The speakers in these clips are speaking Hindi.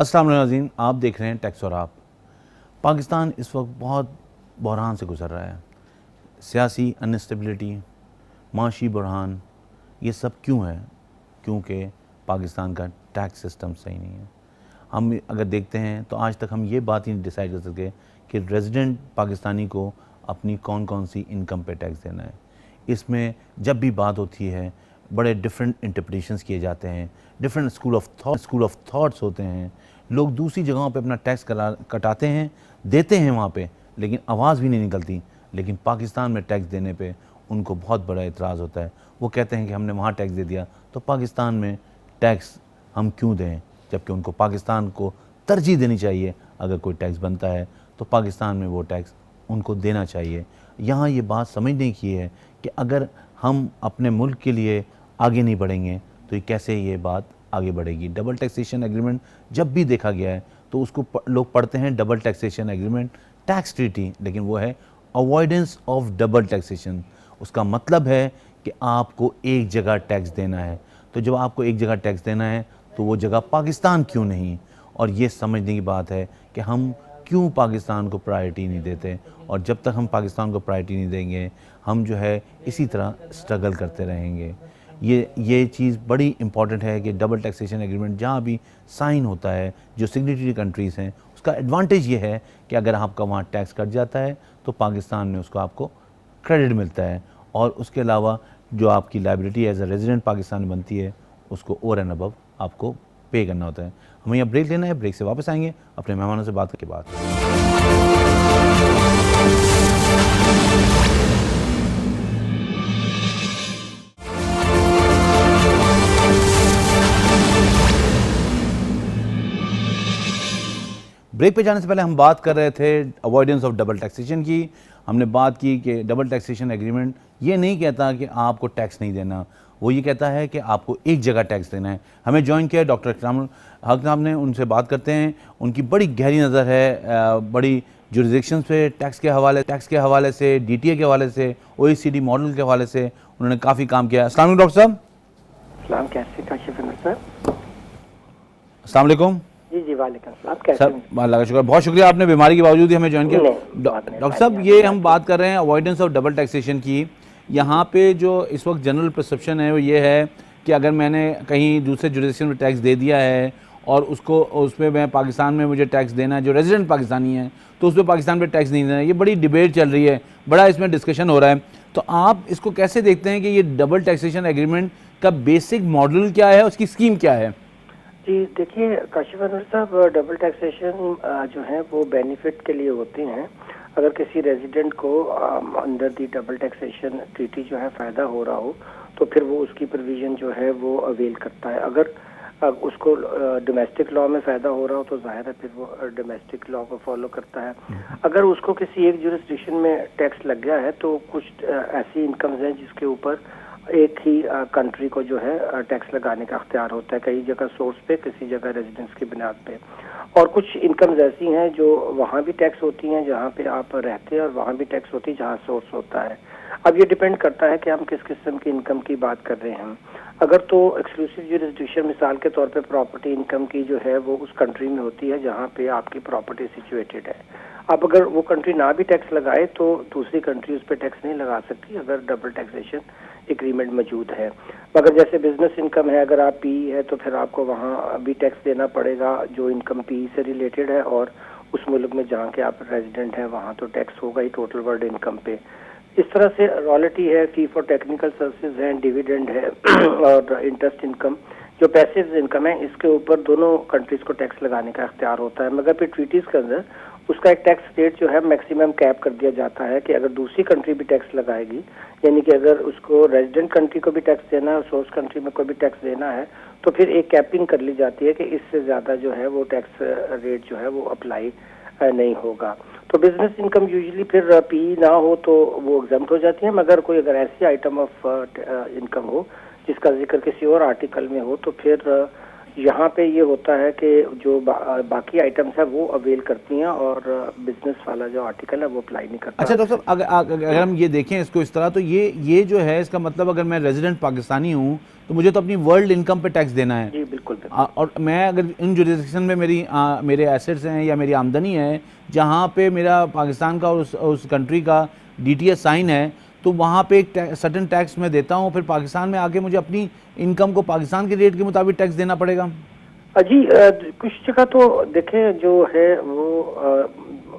अस्सलाम वालेकुम नाज़रीन, आप देख रहे हैं टैक्स और आप। पाकिस्तान इस वक्त बहुत बहरान से गुज़र रहा है। सियासी अनस्टेबिलिटी, माशी बहरान, ये सब क्यों है? क्योंकि पाकिस्तान का टैक्स सिस्टम सही नहीं है। हम अगर देखते हैं तो आज तक हम ये बात ही नहीं डिसाइड कर सके कि रेजिडेंट पाकिस्तानी को अपनी कौन कौन सी इनकम पे टैक्स देना है। इसमें जब भी बात होती है बड़े डिफरेंट इंटरप्रिटेशंस किए जाते हैं, डिफरेंट स्कूल ऑफ थॉट्स होते हैं। लोग दूसरी जगहों पे अपना टैक्स कटाते हैं, देते हैं वहाँ पे, लेकिन आवाज़ भी नहीं निकलती। लेकिन पाकिस्तान में टैक्स देने पे उनको बहुत बड़ा इतराज़ होता है। वो कहते हैं कि हमने वहाँ टैक्स दे दिया तो पाकिस्तान में टैक्स हम क्यों दें, जबकि उनको पाकिस्तान को तरजीह देनी चाहिए। अगर कोई टैक्स बनता है तो पाकिस्तान में वो टैक्स उनको देना चाहिए। यहाँ ये बात समझने की है कि अगर हम अपने मुल्क के लिए आगे नहीं बढ़ेंगे तो ये कैसे ये बात आगे बढ़ेगी। डबल टैक्सेशन एग्रीमेंट जब भी देखा गया है तो उसको लोग पढ़ते हैं double taxation agreement, tax treaty, लेकिन वो है अवॉइडेंस ऑफ डबल टैक्सेशन। उसका मतलब है कि आपको एक जगह टैक्स देना है। तो जब आपको एक जगह टैक्स देना है तो वो जगह पाकिस्तान क्यों नहीं? और ये समझने की बात है कि हम क्यों पाकिस्तान को प्रायोरिटी नहीं देते। और जब तक हम पाकिस्तान को प्रायोरिटी नहीं देंगे हम जो है इसी तरह स्ट्रगल करते रहेंगे। ये चीज़ बड़ी इंपॉर्टेंट है कि डबल टैक्सेशन एग्रीमेंट जहाँ भी साइन होता है, जो सिग्नेटरी कंट्रीज़ हैं, उसका एडवांटेज ये है कि अगर आपका वहाँ टैक्स कट जाता है तो पाकिस्तान में उसको आपको क्रेडिट मिलता है। और उसके अलावा जो आपकी liability as a resident Pakistan में बनती है उसको ओवर एंड अबव आपको पे करना होता है। हमें यहाँ ब्रेक लेना है, ब्रेक से वापस आएंगे अपने मेहमानों से बात करके बाद। ब्रेक पे जाने से पहले हम बात कर रहे थे अवॉइडेंस ऑफ डबल टैक्सेशन की। हमने बात की कि डबल टैक्सेशन एग्रीमेंट ये नहीं कहता कि आपको टैक्स नहीं देना, वो ये कहता है कि आपको एक जगह टैक्स देना है। हमें ज्वाइन किया डॉक्टर इकरामुल हक साहब ने, उनसे बात करते हैं। उनकी बड़ी गहरी नज़र है बड़ी जुरिसडिक्शंस पे टैक्स के हवाले से, DTA के हवाले से, OECD मॉडल के हवाले से उन्होंने काफ़ी काम किया। अस्सलाम वालेकुम डॉक्टर साहब। अस्सलाम वालेकुम। जी वालेकुम सलाम, कैसे सर अल्लाह का शुक्र, बहुत शुक्रिया आपने बीमारी के बावजूद ही हमें ज्वाइन किया। डॉक्टर साहब ये हम बात कर रहे हैं अवॉइडेंस ऑफ डबल टैक्सेशन की। यहाँ पे जो इस वक्त जनरल परसेप्शन है वो ये है कि अगर मैंने कहीं दूसरे जुरिडिक्शन में टैक्स दे दिया है और उस पर मैं पाकिस्तान में मुझे टैक्स देना है, जो रेजिडेंट पाकिस्तानी है तो उस पर पाकिस्तान पे टैक्स नहीं देना है। ये बड़ी डिबेट चल रही है, बड़ा इसमें डिस्कशन हो रहा है। तो आप इसको कैसे देखते हैं कि ये डबल टैक्सेशन एग्रीमेंट का बेसिक मॉडल क्या है, उसकी स्कीम क्या है? जी देखिए काशिफ अनवर साहब, डबल टैक्सेशन जो है वो बेनिफिट के लिए होते हैं। अगर किसी रेजिडेंट को under the double taxation treaty जो है फ़ायदा हो रहा हो तो फिर वो उसकी प्रोविज़न जो है वो अवेल करता है। अगर उसको डोमेस्टिक लॉ में फ़ायदा हो रहा हो तो जाहिर है फिर वो डोमेस्टिक लॉ को फॉलो करता है। अगर उसको किसी एक जुरिस्डिक्शन में टैक्स लग गया है तो कुछ ऐसी इनकम्स हैं जिसके ऊपर एक ही कंट्री को जो है टैक्स लगाने का अख्तियार होता है, कई जगह सोर्स पे, किसी जगह रेजिडेंस की बुनियाद पे। और कुछ इनकम्स ऐसी हैं जो वहाँ भी टैक्स होती हैं जहाँ पे आप रहते हैं और वहाँ भी टैक्स होती है जहाँ सोर्स होता है। अब ये डिपेंड करता है कि हम किस किस्म की इनकम की बात कर रहे हैं। अगर तो एक्सक्लूसिव जुरिस्डिक्शन मिसाल के तौर पे प्रॉपर्टी इनकम की जो है वो उस कंट्री में होती है जहाँ पे आपकी प्रॉपर्टी सिचुएटेड है। अब अगर वो कंट्री ना भी टैक्स लगाए तो दूसरी कंट्री उस पर टैक्स नहीं लगा सकती अगर डबल टैक्सेशन एग्रीमेंट मौजूद है। मगर जैसे बिजनेस इनकम है, अगर आप PE है तो फिर आपको वहाँ भी टैक्स देना पड़ेगा जो इनकम PE से रिलेटेड है, और उस मुल्क में जहाँ के आप रेजिडेंट हैं वहाँ तो टैक्स होगा ही टोटल वर्ल्ड इनकम पे। इस तरह से रॉयल्टी है, फी फॉर टेक्निकल सर्विसेज है, डिविडेंड है और इंटरेस्ट इनकम जो पैसिव इनकम है, इसके ऊपर दोनों कंट्रीज को टैक्स लगाने का अख्तियार होता है। मगर फिर ट्रीटीज के अंदर उसका एक टैक्स रेट जो है मैक्सिमम कैप कर दिया जाता है कि अगर दूसरी कंट्री भी टैक्स लगाएगी, यानी कि अगर उसको रेजिडेंट कंट्री को भी टैक्स देना है और सोर्स कंट्री में कोई भी टैक्स देना है तो फिर एक कैपिंग कर ली जाती है कि इससे ज़्यादा जो है वो टैक्स रेट जो है वो अप्लाई नहीं होगा। तो बिजनेस इनकम यूजुअली फिर PE ना हो तो वो एग्जम्प्ट हो जाती है, मगर कोई अगर ऐसी आइटम ऑफ इनकम हो जिसका जिक्र किसी और आर्टिकल में हो तो फिर यहाँ पे ये होता है कि जो बाकी आइटम्स है वो अवेल करती हैं और बिजनेस वाला जो आर्टिकल है वो अप्लाई नहीं करता। अच्छा डॉक्टर साहब, अगर हम ये देखें इसको इस तरह, तो ये जो है इसका मतलब अगर मैं रेजिडेंट पाकिस्तानी हूँ तो मुझे तो अपनी वर्ल्ड इनकम पे टैक्स देना है। जी बिल्कुल बिल्कुल। और मैं अगर इन जुरिस्डिक्शन में मेरे एसेट्स हैं या मेरी आमदनी है जहाँ पे मेरा पाकिस्तान का उस कंट्री का डीटीएस साइन है, तो वहाँ पे एक सर्टेन टैक्स मैं देता हूँ, फिर पाकिस्तान में आके मुझे अपनी इनकम को पाकिस्तान के रेट के मुताबिक टैक्स देना पड़ेगा। जी कुछ जगह तो देखें जो है वो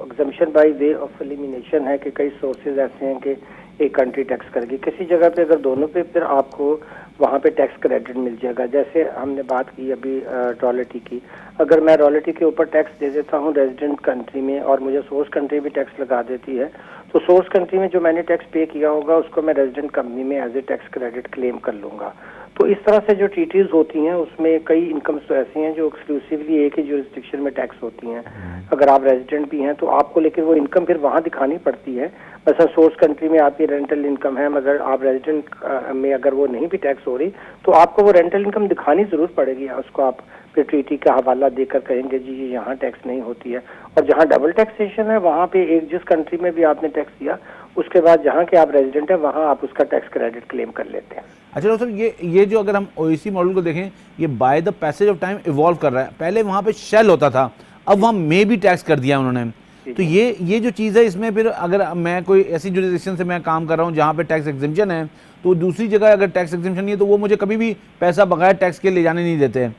exemption by way of elimination है कि कई सोर्सेज ऐसे हैं कि एक कंट्री टैक्स करेगी, किसी जगह पे अगर दोनों पे फिर आपको वहाँ पे टैक्स क्रेडिट मिल जाएगा। जैसे हमने बात की अभी रॉयल्टी की, अगर मैं रॉयल्टी के ऊपर टैक्स दे देता हूँ रेजिडेंट कंट्री में और मुझे सोर्स कंट्री भी टैक्स लगा देती है, तो सोर्स कंट्री में जो मैंने टैक्स पे किया होगा उसको मैं रेजिडेंट कंपनी में as a tax credit claim कर लूंगा। तो इस तरह से जो ट्रीटीज होती हैं उसमें कई इनकम्स तो ऐसी हैं जो एक्सक्लूसिवली एक ही जुरिस्डिक्शन में टैक्स होती हैं। अगर आप रेजिडेंट भी हैं तो आपको लेकिन वो इनकम फिर वहाँ दिखानी पड़ती है। वैसा सोर्स कंट्री में आपकी रेंटल इनकम है, मगर आप रेजिडेंट में अगर वो नहीं भी टैक्स हो रही तो आपको वो रेंटल इनकम दिखानी जरूर पड़ेगी। उसको आप फिर ट्रीटी का हवाला देकर कहेंगे जी ये यहाँ टैक्स नहीं होती है। और जहाँ डबल टैक्सेशन है वहाँ पे एक जिस कंट्री में भी आपने टैक्स दिया उसके बाद जहाँ के आप रेजिडेंट है वहाँ आप उसका टैक्स क्रेडिट क्लेम कर लेते हैं। अच्छा डॉक्टर साहब, ये जो अगर हम ओएसी मॉडल को देखें, ये by the passage of time evolve कर रहा है। पहले वहाँ पे शेल होता था, अब वहाँ मे भी टैक्स कर दिया उन्होंने। तो ये जो चीज़ है इसमें फिर अगर मैं कोई ऐसी जुरिस्डिक्शन से मैं काम कर रहा हूँ जहाँ पे टैक्स एग्जेम्पशन है, तो दूसरी जगह अगर टैक्स एग्जेम्पशन नहीं है तो वो मुझे कभी भी पैसा बगैर टैक्स के ले जाने नहीं देते हैं।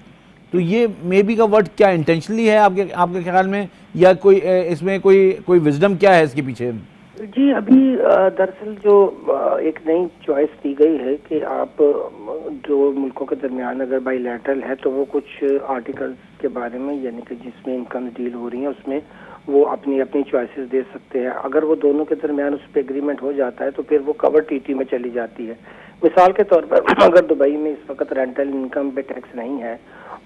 तो ये मे बी का वर्ड क्या इंटेंशनली है आपके ख्याल में, या कोई इसमें कोई विजडम क्या है इसके पीछे? जी अभी दरअसल जो एक नई चॉइस दी गई है कि आप जो मुल्कों के दरमियान अगर बायलैटरल है तो वो कुछ आर्टिकल्स के बारे में यानी कि जिसमें इनकम डील हो रही है उसमें वो अपनी अपनी चॉइसेस दे सकते हैं। अगर वो दोनों के दरमियान उस पर एग्रीमेंट हो जाता है तो फिर वो कवर टीटी में चली जाती है। मिसाल के तौर पर अगर दुबई में इस वक्त रेंटल इनकम पे टैक्स नहीं है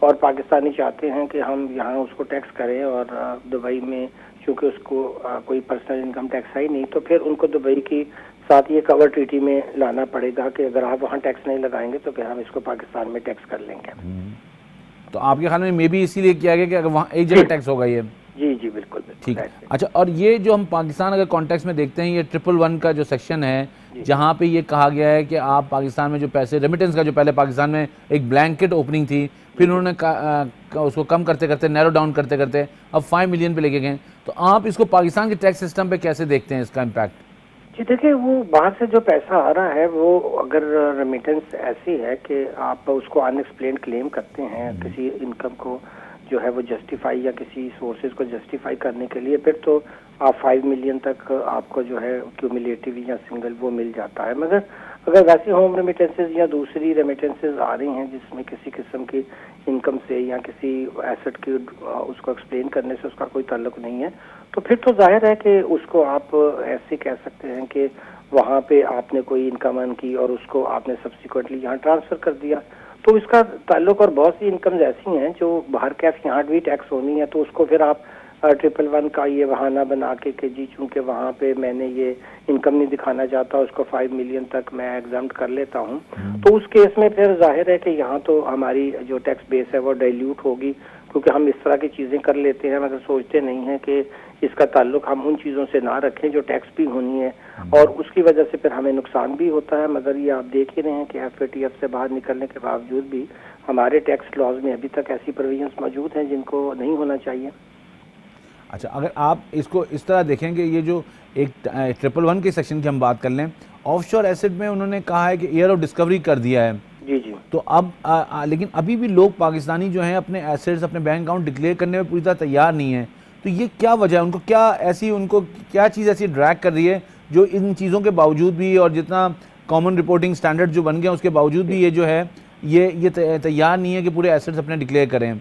और पाकिस्तानी चाहते हैं कि हम यहाँ उसको टैक्स करें और दुबई में क्योंकि उसको कोई पर्सनल इनकम टैक्स है ही नहीं, तो फिर उनको दुबई की साथ ये कवर ट्रीटी में लाना पड़ेगा कि अगर आप वहाँ टैक्स नहीं लगाएंगे तो फिर हम इसको पाकिस्तान में टैक्स कर लेंगे। तो आपके ख्याल में मे बी इसीलिए किया गया कि अगर वहाँ एक जगह टैक्स होगा ये? जी जी बिल्कुल ठीक है। अच्छा, और ये जो हम पाकिस्तान अगर कॉन्टेक्स्ट में देखते हैं, ये 111 का जो सेक्शन है जहाँ पे ये कहा गया है कि आप पाकिस्तान में जो पैसे रेमिटेंस का, जो पहले पाकिस्तान में एक ब्लैंकेट ओपनिंग थी, फिर उन्होंने उसको कम करते करते नैरो डाउन करते करते अब 5 मिलियन पे लेके गए। तो आप इसको पाकिस्तान के टैक्स सिस्टम पे कैसे देखते हैं इसका इम्पैक्ट? जी देखिए, वो बाहर से जो पैसा आ रहा है वो अगर रेमिटेंस ऐसी है कि आप उसको अनएक्सप्लेन्ड क्लेम करते हैं किसी इनकम को जो है वो जस्टिफाई या किसी सोर्सेज को जस्टिफाई करने के लिए, फिर तो आप 5 मिलियन तक आपको जो है क्यूमुलेटिव या सिंगल वो मिल जाता है। मगर अगर वैसी होम रेमिटेंसेज या दूसरी रेमिटेंसेज आ रही हैं जिसमें किसी किस्म की इनकम से या किसी एसेट की उसको एक्सप्लेन करने से उसका कोई ताल्लुक नहीं है, तो फिर तो जाहिर है कि उसको आप ऐसे कह सकते हैं कि वहाँ पे आपने कोई इनकम अर्न की और उसको आपने सब्सिक्वेंटली यहाँ ट्रांसफर कर दिया, तो इसका ताल्लुक। और बहुत सी इनकम्स ऐसी हैं जो बाहर कैश यहाँ भी टैक्स होनी है, तो उसको फिर आप 111 का ये बहाना बना के कि जी चूंकि वहाँ पे मैंने ये इनकम नहीं दिखाना चाहता उसको 5 मिलियन तक मैं एग्जाम्प्ट कर लेता हूँ, तो उस केस में फिर जाहिर है कि यहाँ तो हमारी जो टैक्स बेस है वो डाइल्यूट होगी, क्योंकि हम इस तरह की चीज़ें कर लेते हैं मगर सोचते नहीं हैं कि इसका ताल्लुक हम उन चीज़ों से ना रखें जो टैक्स भी होनी है, और उसकी वजह से फिर हमें नुकसान भी होता है। मगर ये आप देख ही रहे हैं कि FATF से बाहर निकलने के बावजूद भी हमारे टैक्स लॉज में अभी तक ऐसी प्रोविजंस मौजूद हैं जिनको नहीं होना चाहिए। अच्छा, अगर आप इसको इस तरह देखेंगे, ये जो एक 111 के सेक्शन की हम बात कर लें, ऑफशोर एसेट में उन्होंने कहा है कि ईयर ऑफ डिस्कवरी कर दिया है। जी जी। तो अब लेकिन अभी भी लोग पाकिस्तानी जो हैं अपने एसेट्स, अपने बैंक अकाउंट डिक्लेयर करने में पूरी तरह तैयार नहीं है। तो ये क्या वजह है? उनको क्या चीज़ ऐसी ड्रैग कर रही है जो इन चीज़ों के बावजूद भी और जितना कॉमन रिपोर्टिंग स्टैंडर्ड जो बन गए उसके बावजूद भी ये जो है ये तैयार नहीं है कि पूरे एसेट्स अपने डिक्लेयर करें?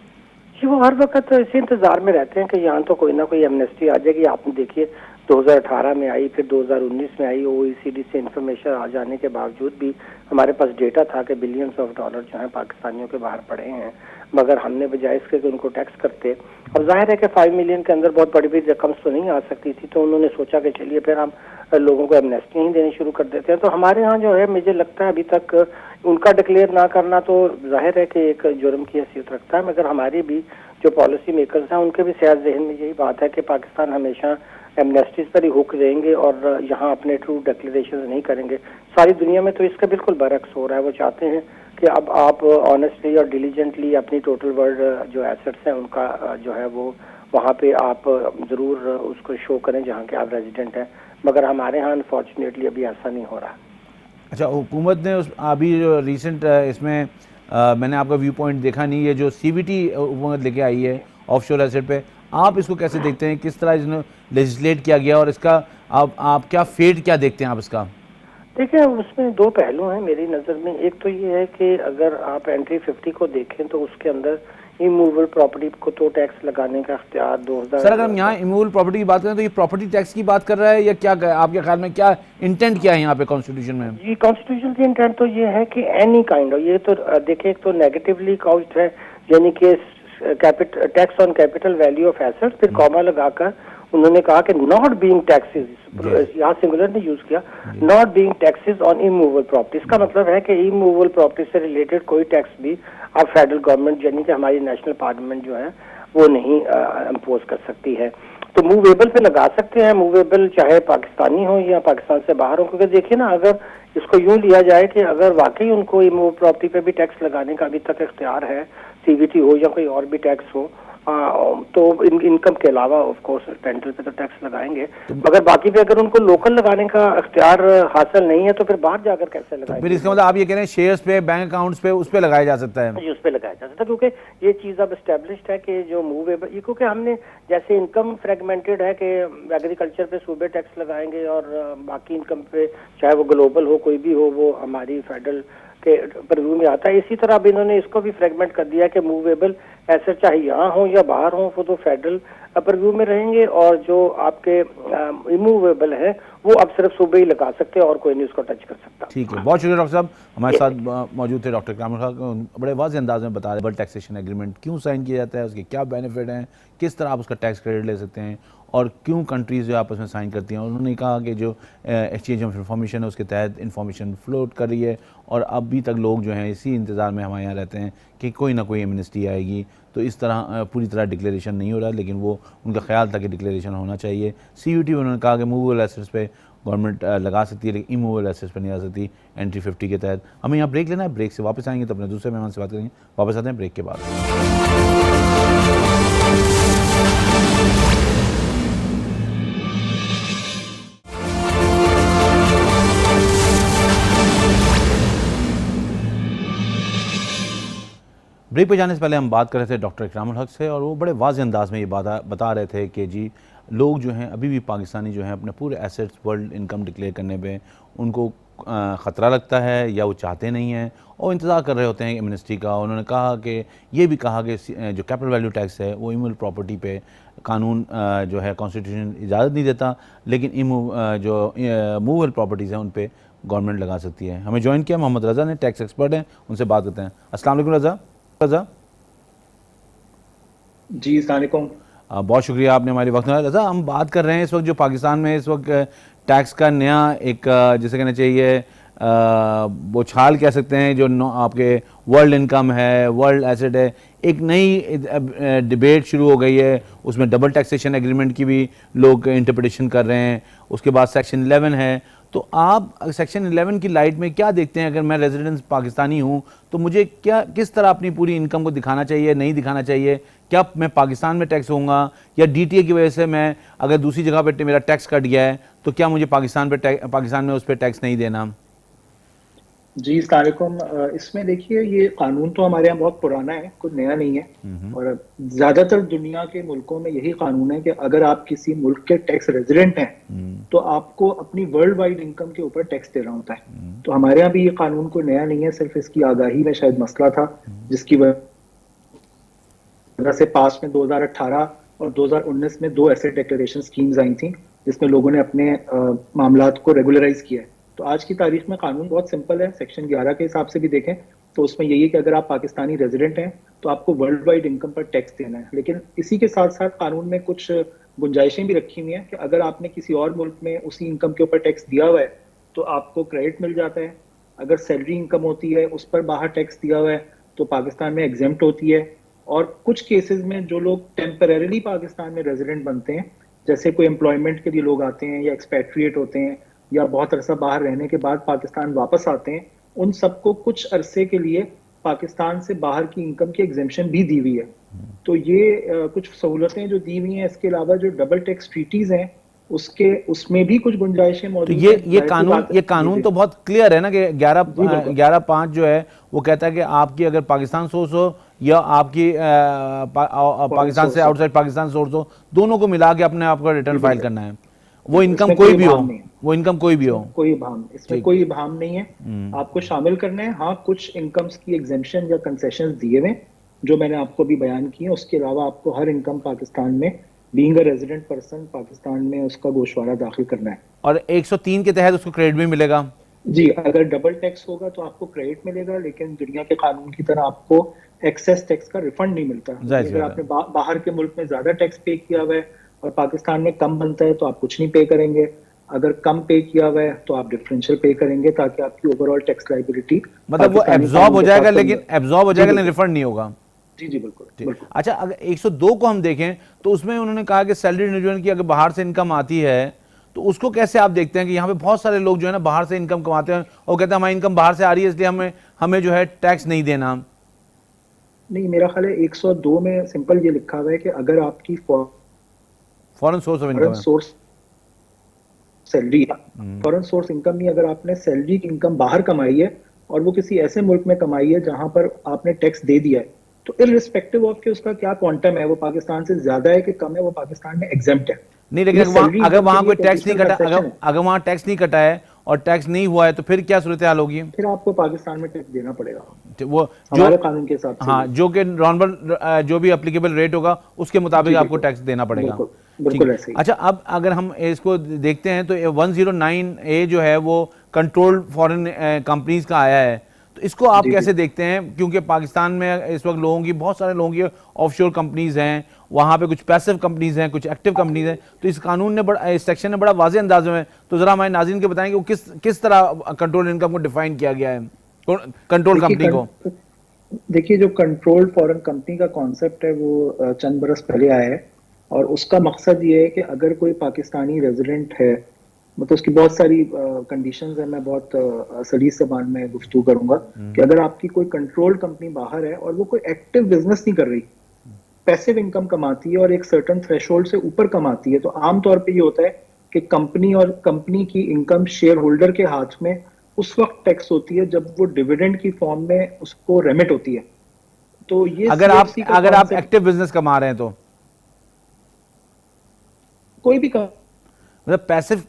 जी, वो हर वक्त इसी इंतजार में रहते हैं कि यहाँ तो कोई ना कोई एमनेस्टी आ जाएगी। आपने देखिए 2018 में आई, फिर 2019 में आई। OECD से इंफॉर्मेशन आ जाने के बावजूद भी हमारे पास डेटा था कि बिलियंस ऑफ डॉलर जो है पाकिस्तानियों के बाहर पड़े हैं, मगर हमने बजाय इसके कि उनको टैक्स करते। अब जाहिर है कि 5 मिलियन के अंदर बहुत बड़ी बड़ी रकम तो नहीं आ सकती थी, तो उन्होंने सोचा कि चलिए फिर हम लोगों को एमनेस्टी नहीं देनी शुरू कर देते हैं। तो हमारे यहाँ जो है, मुझे लगता है अभी तक उनका डिक्लेयर ना करना तो जाहिर है कि एक जुर्म की हैसियत रखता है, मगर हमारी भी जो पॉलिसी मेकर्स हैं उनके भी शायद जहन में यही बात है कि पाकिस्तान हमेशा एमनेस्टीज पर ही हुक देंगे और यहाँ अपने ट्रू डिक्लेरेशन नहीं करेंगे। सारी दुनिया में तो इसका बिल्कुल बरक्स हो रहा है। वो चाहते हैं कि अब आप ऑनेस्टली और डिलीजेंटली अपनी टोटल वर्ल्ड जो एसेट्स हैं उनका जो है वो वहाँ पे आप ज़रूर उसको शो करें जहाँ के आप रेजिडेंट हैं, मगर हमारे यहाँ अनफॉर्चुनेटली अभी ऐसा नहीं हो रहा। अच्छा, हुकूमत ने उस अभी जो रिसेंट इसमें मैंने आपका व्यू पॉइंट देखा नहीं, ये जो सीवीटी हुकूमत लेके आई है ऑफशोर एसेट पे, आप इसको कैसे देखते हैं? किस तरह इसने लेजिस्लेट किया गया और इसका आप क्या फेट क्या देखते हैं आप इसका? देखिए, उसमें दो पहलू हैं मेरी नज़र में। एक तो ये है कि अगर आप एंट्री 50 को देखें तो उसके अंदर इमूवेबल प्रॉपर्टी को तो टैक्स लगाने का इख्तियार 2000। सर, अगर हम यहाँ इमूवेबल प्रॉपर्टी की बात करें तो ये प्रॉपर्टी टैक्स की बात कर रहा है या क्या? आपके ख्याल में क्या इंटेंट क्या है यहाँ पे कॉन्स्टिट्यूशन में? जी, कॉन्स्टिट्यूशन की इंटेंट तो ये है कि एनी काइंड ऑफ, ये तो देखिए एक तो नेगेटिवली काउच्ड है, यानी कि tax on capital value of asset, फिर कॉमा लगाकर उन्होंने कहा कि नॉट बीइंग टैक्सेस, यहाँ सिंगुलर ने यूज किया, not being taxes on immovable property. इसका मतलब है कि इमूवेबल प्रॉपर्टी से रिलेटेड कोई टैक्स भी अब फेडरल गवर्नमेंट यानी कि हमारी नेशनल पार्लियामेंट जो है वो नहीं इम्पोज कर सकती है। तो मूवेबल पे लगा सकते हैं, मूवेबल चाहे पाकिस्तानी हो या पाकिस्तान से बाहर हो, क्योंकि देखिए ना, अगर इसको यूं लिया जाए कि अगर वाकई उनको इमूवेबल प्रॉपर्टी पे भी टैक्स लगाने का अभी तक इख्तियार है, सीवीटी हो या कोई और भी टैक्स हो, तो इनकम के अलावा ऑफ कोर्स रेंटल पे तो टैक्स लगाएंगे, मगर बाकी पे अगर उनको लोकल लगाने का इख्तियार हासिल नहीं है तो फिर बाहर जाकर कैसे लगाएंगे? फिर इसका मतलब आप ये कह रहे हैं शेयर्स पे, बैंक अकाउंट्स पे, उस पे लगाया जा सकता है? जी, उस पे लगाया जा सकता है, क्योंकि ये चीज़ अब एस्टेब्लिश्ड है कि जो मूवेबल, क्योंकि हमने जैसे इनकम फ्रेगमेंटेड है कि एग्रीकल्चर पे सूबे टैक्स लगाएंगे और बाकी इनकम पे चाहे वो ग्लोबल हो कोई भी हो वो हमारी फेडरल के परव्यू में आता है। इसी तरह अब इन्होंने इसको भी फ्रेगमेंट कर दिया कि मूवेबल एसेट चाहे यहाँ हो या बाहर हो वो तो फेडरल परव्यू में रहेंगे, और जो आपके इमूवेबल है वो अब सिर्फ सूबे ही लगा सकते हैं और कोई नहीं उसको टच कर सकता। ठीक है, बहुत शुक्रिया डॉक्टर साहब, हमारे साथ मौजूद थे डॉक्टर इकरामुल हक। बड़े वाज़ेह अंदाज में बता रहे डबल टैक्सेशन एग्रीमेंट क्यों साइन किया जाता है, उसके क्या बेनिफिट हैं, किस तरह आप उसका टैक्स क्रेडिट ले सकते हैं और क्यों कंट्रीज़ जो आपस में साइन करती हैं। उन्होंने कहा कि जो एक्सचेंज ऑफ इंफॉर्मेशन है उसके तहत इंफॉर्मेशन फ्लोट कर रही है और अभी तक लोग जो हैं इसी इंतज़ार में हमारे यहाँ रहते हैं कि कोई ना कोई एमनेस्टी आएगी। तो इस तरह पूरी तरह डिक्लेरेशन नहीं हो रहा, लेकिन वो उनका ख्याल था कि डिक्लेरेशन होना चाहिए। सीयूटी उन्होंने कहा कि मूवेबल एसेट्स पे गवर्नमेंट लगा सकती है लेकिन इमूवेबल एसेट्स पर नहीं आ सकती एंट्री 50 के तहत। हमें यहाँ ब्रेक लेना है, ब्रेक से वापस आएंगे तो अपने दूसरे मेहमान से बात करेंगे। वापस आते हैं ब्रेक के बाद। ब्रेक पे जाने से पहले हम बात कर रहे थे डॉक्टर इकरामुल हक से और वो बड़े वाज़ेह अंदाज में ये बता रहे थे कि जी लोग जो हैं अभी भी पाकिस्तानी जो हैं अपने पूरे एसेट्स वर्ल्ड इनकम डिक्लेयर करने पे उनको ख़तरा लगता है या वो चाहते नहीं हैं और इंतज़ार कर रहे होते हैं एमनेस्टी का। उन्होंने कहा कि ये भी कहा कि जो कैपिटल वैल्यू टैक्स है वो इमूवेबल प्रॉपर्टी पे कानून जो है कॉन्स्टिट्यूशन इजाज़त नहीं देता, लेकिन जो मूवेबल प्रॉपर्टीज़ हैं उन पर गवर्नमेंट लगा सकती है। हमें ज्वाइन किया मोहम्मद रज़ा ने, टैक्स एक्सपर्ट हैं, उनसे बात करते हैं। अस्सलाम वालेकुम रज़ा। जी, अस्सलाम वालेकुम। बहुत शुक्रिया आपने हमारी वक्त में। रज़ा, हम बात कर रहे हैं इस वक्त जो पाकिस्तान में इस वक्त टैक्स का नया एक जिसे कहना चाहिए बौछार कह सकते हैं, जो आपके वर्ल्ड इनकम है, वर्ल्ड एसेट है, एक नई डिबेट शुरू हो गई है। उसमें डबल टैक्सेशन एग्रीमेंट की भी लोग इंटरप्रिटेशन कर रहे हैं। उसके बाद सेक्शन 11 है। तो आप सेक्शन 11 की लाइट में क्या देखते हैं? अगर मैं रेजिडेंस पाकिस्तानी हूँ तो मुझे किस तरह अपनी पूरी इनकम को दिखाना चाहिए, नहीं दिखाना चाहिए? क्या मैं पाकिस्तान में टैक्स होऊंगा या डीटीए की वजह से मैं अगर दूसरी जगह पे मेरा टैक्स कट गया है तो क्या मुझे पाकिस्तान में उस पर टैक्स नहीं देना? जी, अस्सलाम वालेकुम। इसमें देखिए, ये कानून तो हमारे यहाँ बहुत पुराना है, कुछ नया नहीं है और ज़्यादातर दुनिया के मुल्कों में यही कानून है कि अगर आप किसी मुल्क के टैक्स रेजिडेंट हैं तो आपको अपनी वर्ल्ड वाइड इनकम के ऊपर टैक्स देना होता है। तो हमारे यहाँ भी ये कानून कोई नया नहीं है, सिर्फ इसकी आगाही में शायद मसला था, जिसकी वजह से पास में 2018 और 2019 में 2 एसेट डिक्लेरेशन स्कीम्स आई थी जिसमें लोगों ने अपने मामलात को रेगुलराइज किया है। तो आज की तारीख में कानून बहुत सिंपल है। सेक्शन 11 के हिसाब से भी देखें तो उसमें यही है कि अगर आप पाकिस्तानी रेजिडेंट हैं तो आपको वर्ल्ड वाइड इनकम पर टैक्स देना है, लेकिन इसी के साथ साथ कानून में कुछ गुंजाइशें भी रखी हुई हैं कि अगर आपने किसी और मुल्क में उसी इनकम के ऊपर टैक्स दिया हुआ है तो आपको क्रेडिट मिल जाता है। अगर सैलरी इनकम होती है उस पर बाहर टैक्स दिया हुआ है तो पाकिस्तान में एग्जेम्प्ट होती है। और कुछ केसेस में जो लोग टेम्परेरीली पाकिस्तान में रेजिडेंट बनते हैं, जैसे कोई एम्प्लॉयमेंट के लिए लोग आते हैं या एक्सपैट्रिएट होते हैं या बहुत अरसा बाहर रहने के बाद पाकिस्तान वापस आते हैं, उन सबको कुछ अरसे के लिए पाकिस्तान से बाहर की इनकम की एग्जेम्पशन भी दी हुई है। तो ये कुछ सहूलतें जो दी हुई हैं। इसके अलावा जो डबल टैक्स ट्रीटीज हैं उसमें भी कुछ गुंजाइशें तो मौजूद ये हैं। ये कानून तो बहुत क्लियर है ना कि 11(5) जो है वो कहता है कि आपकी अगर पाकिस्तान सोर्स हो या आपकी पाकिस्तान से आउटसाइड पाकिस्तान सोर्स हो, दोनों को मिला के अपने आप का रिटर्न फाइल करना है। वो इनकम कोई भी हो, वो इनकम कोई भी हो, कोई इबाम इसमें कोई इबाम नहीं है। आपको शामिल करना है। हाँ, कुछ इनकम्स की एग्जेम्पशन या कंसेशन दिए हुए जो मैंने आपको भी बयान किए। उसके अलावा आपको हर इनकम पाकिस्तान में being a resident person Pakistan में उसका गोशवारा दाखिल करना है। और 103 के तहत उसको क्रेडिट भी मिलेगा। जी, अगर डबल टैक्स होगा तो आपको क्रेडिट मिलेगा, लेकिन दुनिया के कानून की तरह आपको एक्सेस टैक्स का रिफंड नहीं मिलता। अगर आपने बाहर के मुल्क में ज्यादा टैक्स पे किया हुआ है और पाकिस्तान में कम बनता है तो आप कुछ नहीं पे करेंगे। अगर कम पे किया हुआ है तो आप डिफरेंशियल पे करेंगे ताकि आपकी ओवरऑल टैक्स लायबिलिटी मतलब वो एब्जॉर्ब हो जाएगा, लेकिन रिफंड नहीं होगा। जी जी बिल्कुल। अच्छा, अगर 102 को हम देखें तो उसमें उन्होंने कहा कि सैलरी इंडिविजुअल की अगर बाहर से इनकम आती है तो उसको कैसे आप देखते हैं कि यहाँ पे बहुत सारे लोग जो है ना बाहर से इनकम कमाते हैं और कहते हैं हमारी इनकम बाहर से आ रही है इसलिए हमें जो है टैक्स नहीं देना। नहीं, मेरा ख्याल है 102 में सिंपल ये लिखा हुआ है कि अगर आपकी foreign source of income salary foreign source income नहीं, अगर आपने सैलरी की इनकम बाहर कमाई है और वो किसी ऐसे मुल्क में कमाई है जहां पर आपने टैक्स दे दिया है, तो इररिस्पेक्टिव ऑफ कि उसका क्या क्वांटम है, वो पाकिस्तान से ज्यादा है कि कम है, वो पाकिस्तान में एग्जेम्प्ट है। नहीं, लेकिन अगर वहां कोई टैक्स नहीं कटा, अगर वहां टैक्स नहीं कटा है और टैक्स नहीं हुआ है तो फिर क्या सूरत हाल होगी? फिर आपको पाकिस्तान में टैक्स देना पड़ेगा वो हमारे कानून के हिसाब से। हाँ, जो कि नॉर्मल जो भी एप्लीकेबल रेट होगा उसके मुताबिक आपको टैक्स देना पड़ेगा। बिल्कुल ऐसे ही। अच्छा, अब अगर हम इसको देखते हैं तो 109A जो है वो कंट्रोल्ड फॉरेन कंपनीज का आया है, तो इसको आप कैसे देखते हैं? क्योंकि पाकिस्तान में इस वक्त लोगों की, बहुत सारे लोगों की ऑफशोर कंपनीज हैं, वहाँ पे कुछ पैसिव कंपनीज हैं, कुछ एक्टिव कंपनीज हैं, तो इस कानून ने इस सेक्शन ने बड़ा वाज़ेह अंदाज में, तो ज़रा हमारे नाज़रीन के बताएं कि वो किस तरह कंट्रोल इनकम को डिफाइन किया गया है, कंट्रोल कंपनी को। देखिए, जो कंट्रोल्ड फॉरेन कंपनी का कॉन्सेप्ट है वो चंद बरस पहले आया है और उसका मकसद ये है कि अगर कोई पाकिस्तानी रेजिडेंट है, मतलब उसकी बहुत सारी कंडीशंस है, मैं बहुत सलीस ज़बान में गुफ्तगू करूंगा कि अगर आपकी कोई कंट्रोल्ड कंपनी बाहर है और वो कोई एक्टिव बिजनेस नहीं कर रही, पैसिव इनकम कमाती है और एक सर्टेन थ्रेशोल्ड से ऊपर कमाती है, तो आमतौर पे ये होता है कि कंपनी और कंपनी की इनकम शेयर होल्डर के हाथ में उस वक्त टैक्स होती है जब वो डिविडेंड की फॉर्म में उसको रेमिट होती है। तो ये अगर आप एक्टिव बिजनेस कमा रहे हैं तो कोई भी मतलब पैसिव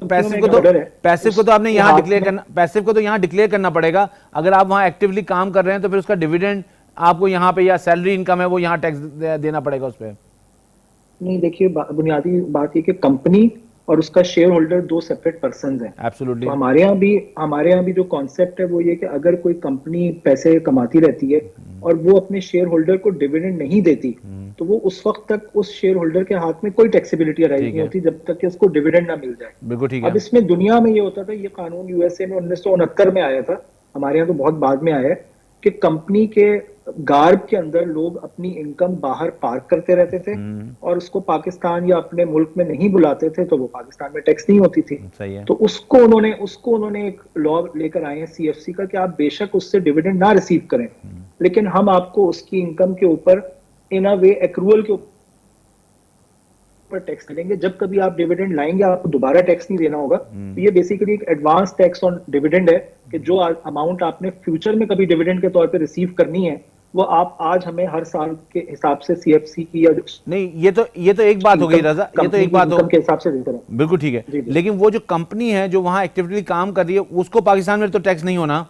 को तो आपने यहाँ डिक्लेयर करना, पैसिव को तो यहाँ डिक्लेयर करना पड़ेगा। अगर आप वहाँ एक्टिवली काम कर रहे हैं तो फिर उसका डिविडेंड आपको यहाँ पे, या सैलरी इनकम है वो यहाँ टैक्स देना पड़ेगा उस पर। नहीं, देखिए, बुनियादी बात ये कि कंपनी और उसका शेयर होल्डर दो सेपरेट पर्सन हैं। एब्सोल्युटली। तो हमारे यहाँ भी जो कॉन्सेप्ट है वो ये कि अगर कोई कंपनी पैसे कमाती रहती है और वो अपने शेयर होल्डर को डिविडेंड नहीं देती, तो वो उस वक्त तक उस शेयर होल्डर के हाथ में कोई टैक्सेबिलिटी अराइज नहीं होती जब तक कि उसको डिविडेंड ना मिल जाए। बिल्कुल ठीक है। अब इसमें दुनिया में ये होता था, ये कानून यूएसए में 1969 में आया था, हमारे यहाँ तो बहुत बाद में आया है, कि कंपनी के गार्ब के अंदर लोग अपनी इनकम बाहर पार्क करते रहते थे और उसको पाकिस्तान या अपने मुल्क में नहीं बुलाते थे, तो वो पाकिस्तान में टैक्स नहीं होती थी। सही है। तो उसको उन्होंने एक लॉ लेकर आए हैं सीएफसी का कि आप बेशक उससे डिविडेंड ना रिसीव करें, लेकिन हम आपको उसकी इनकम के ऊपर इन अ वे एक्रूअल के ऊपर टैक्स देंगे। जब कभी आप डिविडेंड लाएंगे आपको दोबारा टैक्स नहीं देना होगा। तो ये बेसिकली एक एडवांस टैक्स ऑन डिविडेंड है कि जो अमाउंट आपने फ्यूचर में कभी डिविडेंड के तौर पे रिसीव करनी है वो आप आज हमें हर साल के हिसाब से सीएफसी की या नहीं, ये तो एक बात हो गई रजा, ये तो एक बात हो के हिसाब से देते हैं। बिल्कुल ठीक है, लेकिन वो जो कंपनी है जो वहां एक्टिवली काम कर रही है उसको पाकिस्तान में तो टैक्स नहीं होना।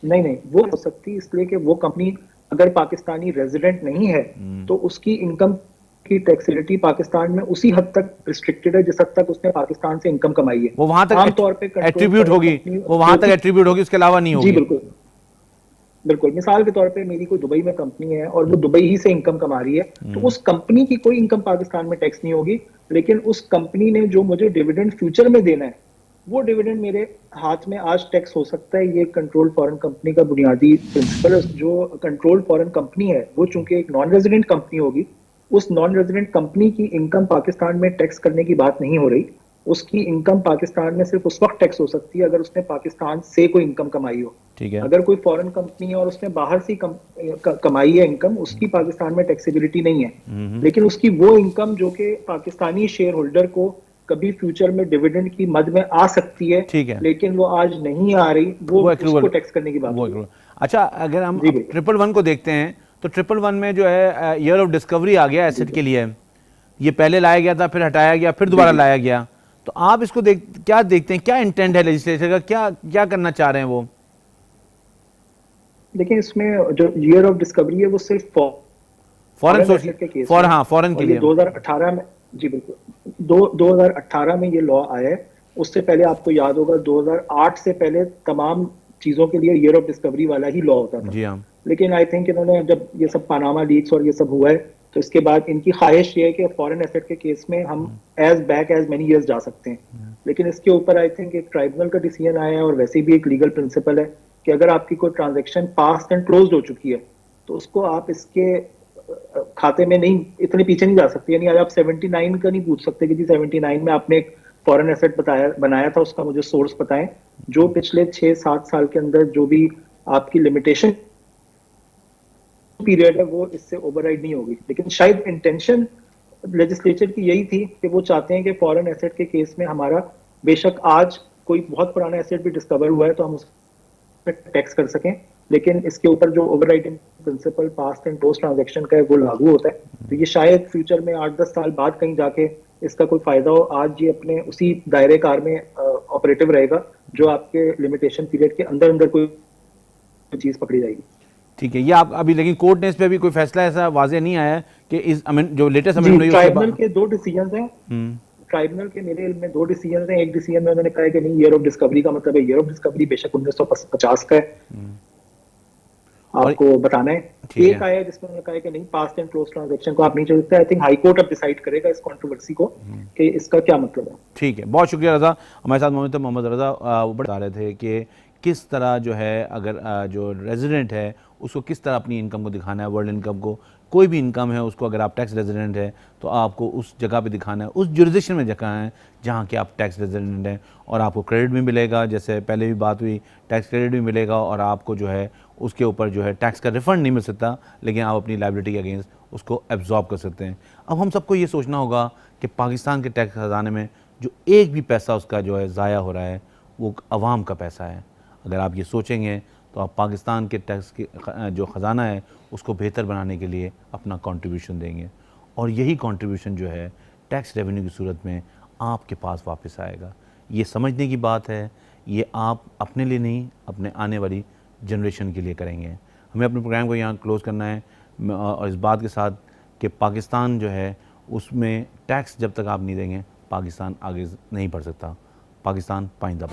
नहीं, वो हो सकती, इसलिए कि वो कंपनी अगर पाकिस्तानी रेजिडेंट नहीं है तो उसकी इनकम की टैक्सेबिलिटी पाकिस्तान में उसी हद तक रिस्ट्रिक्टेड है जिस हद तक उसने पाकिस्तान से इनकम कमाई है। वो वहां तक आमतौर पे एट्रीब्यूट होगी, उसके अलावा नहीं होगी। जी बिल्कुल बिल्कुल, मिसाल के तौर पे मेरी कोई दुबई में कंपनी है और वो दुबई ही से इनकम कमा रही है, तो उस कंपनी की कोई इनकम पाकिस्तान में टैक्स नहीं होगी, लेकिन उस कंपनी ने जो मुझे डिविडेंड फ्यूचर में देना है, वो डिविडेंड मेरे हाथ में आज टैक्स हो सकता है। ये कंट्रोल फॉरेन कंपनी का बुनियादी प्रिंसिपल है। जो कंट्रोल फॉरेन कंपनी है वो चूंकि एक नॉन रेजिडेंट कंपनी होगी, उस नॉन रेजिडेंट कंपनी की इनकम पाकिस्तान में टैक्स करने की बात नहीं हो रही। उसकी इनकम पाकिस्तान में सिर्फ उस वक्त टैक्स हो सकती है अगर उसने पाकिस्तान से कोई इनकम कमाई हो। ठीक है। अगर कोई फॉरेन कंपनी है और उसने बाहर से कमाई है इनकम, उसकी पाकिस्तान में टैक्सेबिलिटी नहीं है, लेकिन उसकी वो इनकम जो कि पाकिस्तानी शेयर होल्डर को कभी फ्यूचर में डिविडेंड की मद में आ सकती है, ठीक है, लेकिन वो आज नहीं आ रही, वो उसको टैक्स करने की बात है। अच्छा, अगर हम 111 को देखते हैं तो 111 में जो है ईयर ऑफ डिस्कवरी आ गया एसेट के लिए। ये पहले लाया गया था, फिर हटाया गया, फिर दोबारा लाया गया। तो आप इसको क्या देखते हैं, क्या इंटेंट है लेजिस्लेचर का, क्या करना चाह रहे हैं वो? देखिए, इसमें जो ईयर ऑफ डिस्कवरी है वो सिर्फ फॉरेन के लिए 2018 में, जी बिल्कुल, 2018 में ये लॉ आया है। उससे पहले आपको याद होगा 2008 से पहले तमाम चीजों के लिए ईयर ऑफ डिस्कवरी वाला ही लॉ होता था। जी हाँ। लेकिन आई थिंक इन्होंने जब ये सब पानामा लीक्स और ये सब हुआ है, तो इसके बाद इनकी ख्वाहिश ये है कि फॉरेन एसेट के केस में हम as back as many years जा सकते हैं। लेकिन इसके ऊपर आई थिंक एक ट्राइब्यूनल का डिसीजन आया है और वैसे भी एक लीगल प्रिंसिपल है कि अगर आपकी कोई ट्रांजैक्शन पास्ट एंड क्लोज्ड हो चुकी है तो उसको आप इसके खाते में नहीं, इतने पीछे नहीं जा सकते। यानी आज आप 79 का नहीं पूछ सकते कि जी 79 में आपने एक फॉरेन एसेट बनाया था, उसका मुझे सोर्स बताएं। जो पिछले 6-7 साल के अंदर जो भी आपकी लिमिटेशन पीरियड है वो इससे ओवरराइड नहीं होगी। लेकिन शायद इंटेंशन लेजिस्लेचर की यही थी कि वो चाहते हैं कि फॉरेन एसेट के केस में हमारा, बेशक आज कोई बहुत पुराना एसेट भी डिस्कवर हुआ है तो हम उस पर टैक्स कर सकें, लेकिन इसके ऊपर जो overriding principle past and post transaction का है वो लागू होता है। तो ये शायद फ्यूचर में 8-10 साल बाद कहीं जाके इसका कोई फायदा हो। आज ये अपने उसी दायरे कार में ऑपरेटिव रहेगा जो आपके लिमिटेशन पीरियड के अंदर अंदर कोई चीज पकड़ी जाएगी। ठीक है, ये आप अभी, लेकिन कोर्ट ने इस पे अभी कोई फैसला ऐसा वाज़ेह नहीं आया है कि इस जो लेटेस्ट अमेंडमेंट, ट्राइब्यूनल के 2 डिसीजंस हैं। ट्राइब्यूनल के मेरे इल्म में 2 डिसीजंस हैं। एक डिसीजन में उन्होंने कहा है कि नहीं, ईयर ऑफ डिस्कवरी का मतलब है ईयर ऑफ डिस्कवरी बेशक 1950 का है, आपको बताना है। एक आया जिसमें उन्होंने कहा है कि नहीं, पास्ट एंड क्लोज ट्रांजैक्शन को आप नहीं चल सकते। आई थिंक हाई कोर्ट अब डिसाइड करेगा इस कंट्रोवर्सी को कि इसका क्या मतलब है। ठीक है, बहुत शुक्रिया रजा। हमारे साथ मोहम्मद रजा वो बता रहे थे कि किस तरह जो है, अगर जो रेजिडेंट है उसको किस तरह अपनी इनकम को दिखाना है, वर्ल्ड इनकम को, कोई भी इनकम है उसको, अगर आप टैक्स रेजिडेंट है तो आपको उस जगह पे दिखाना है, उस जुरिडिक्शन में जगह है जहाँ के आप टैक्स रेजिडेंट हैं, और आपको क्रेडिट भी मिलेगा, जैसे पहले भी बात हुई, टैक्स क्रेडिट भी मिलेगा, और आपको जो है उसके ऊपर जो है टैक्स का रिफ़ंड नहीं मिल सकता, लेकिन आप अपनी लायबिलिटी के अगेंस्ट उसको एब्जॉर्ब कर सकते हैं। अब हम सबको ये सोचना होगा कि पाकिस्तान के टैक्स खजाने में जो एक भी पैसा उसका जो है ज़ाया हो रहा है वो अवाम का पैसा है। अगर आप ये सोचेंगे तो आप पाकिस्तान के टैक्स के जो ख़जाना है उसको बेहतर बनाने के लिए अपना कंट्रीब्यूशन देंगे, और यही कंट्रीब्यूशन जो है टैक्स रेवेन्यू की सूरत में आपके पास वापस आएगा। ये समझने की बात है, ये आप अपने लिए नहीं, अपने आने वाली जनरेशन के लिए करेंगे। हमें अपने प्रोग्राम को यहाँ क्लोज़ करना है, और इस बात के साथ कि पाकिस्तान जो है उसमें टैक्स जब तक आप नहीं देंगे पाकिस्तान आगे नहीं बढ़ सकता। पाकिस्तान पाइंदा।